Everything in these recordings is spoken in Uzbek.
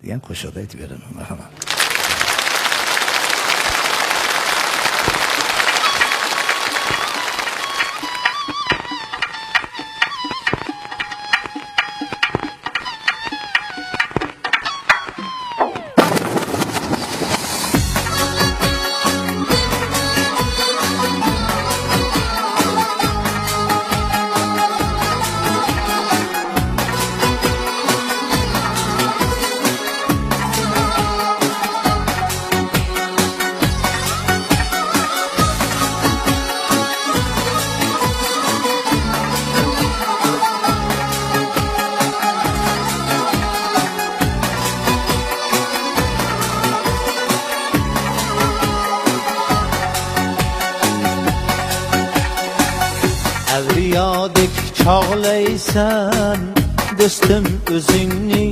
degan qo'shiqda aytib beraman. Marhamat. Evriyadek çağlaysan dostum özünni,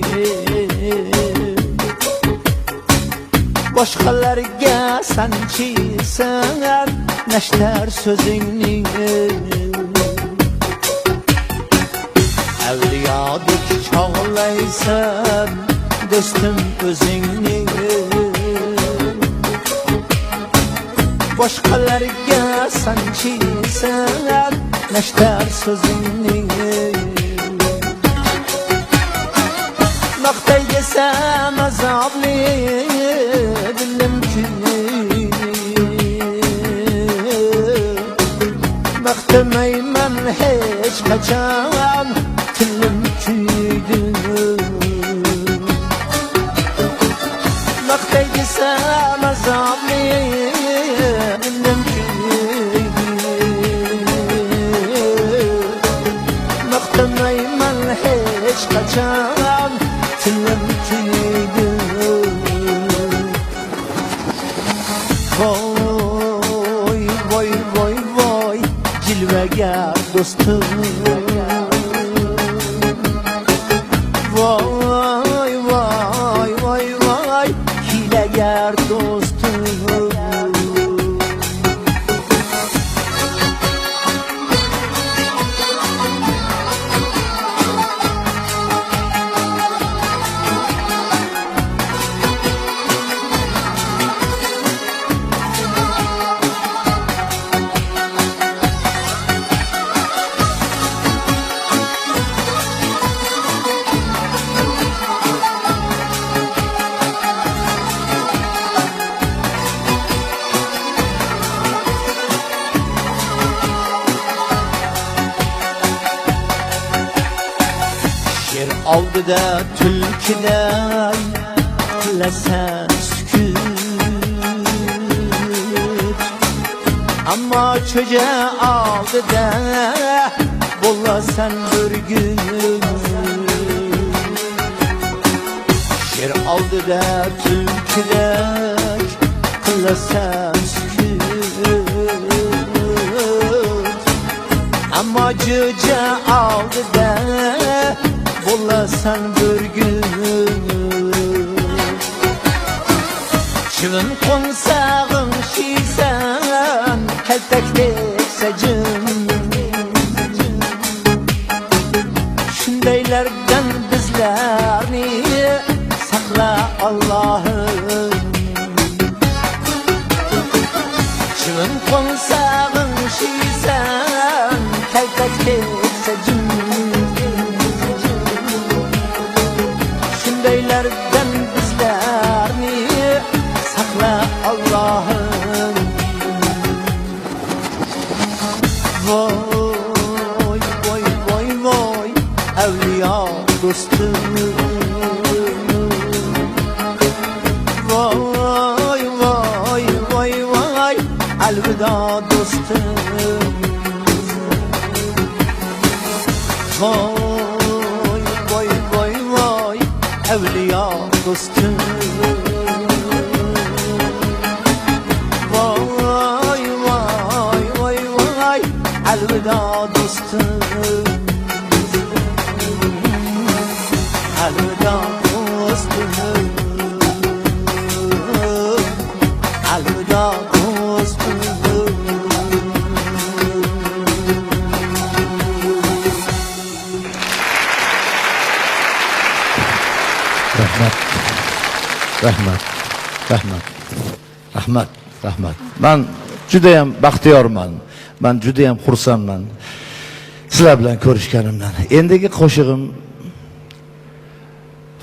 boshqalarga sanchiysan nashtar so'zingni. Evriyadek çağlaysan dostum özünni, boshqalarga sanchiysan nashtar so'zingni. Maqtay desam azobli dilim kuydi, maqtamayman hech qachon tilim kuydi. Maqtay desam azobli dilim kuydi, maqtamayman hech qachon tilim kuydi. Voy voy voy voy jilvegar dostum, voy voy voy voy hilegar dostum. Yer oldida tulkiday qilasan sukut, ammo cho'ja oldida bo'lasan burgut. Yer oldida tulkiday qilasan sukut, ammo cho'ja oldida bo'lasan burgut. Chivin qo'nsag'im shiysan kaltakdek sajin, shundaylardan bizlarni saqla Allohim. Chivin qo'nsag'im shiysan kaltakdek sajin, shundaylardan bizlarni saqla Allohim. Voy voy voy voy avliyo dostum, voy voy voy voy alvido dostum. Voy voy voy voy evliya dostum, voy voy voy voy elveda dostum, elveda dostum, elveda dostum. Rahmat. Rahmat. Rahmat. Rahmat. Rahmat. Men juda ham baxtiyorman. Men juda ham xursandman sizlar bilan ko'rishganimdan. Endigi qo'shig'im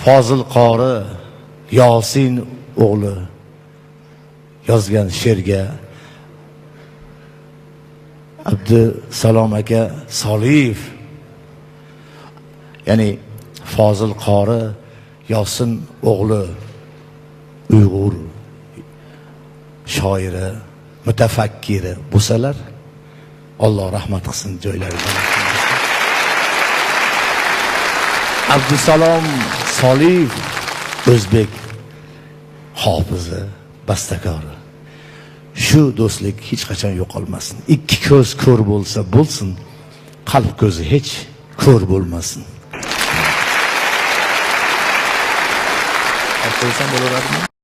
Fozil qori Yosin o'g'li yozgan she'rga Abdusalom aka Soliyev, ya'ni Fozil qori Yosin o'g'li Uyg'ur shoiri, mutafakkiri bo'lsalar, Alloh rahmat qilsin joylariga. Abdusalom Soliyev o'zbek hofizi, bastakori. Shu do'stlik hech qachon yo'qolmasin. Ikki ko'z ko'r bo'lsa bo'lsin, qalb ko'zi hech ko'r bo'lmasin. Qo'ysam bo'laveradimi?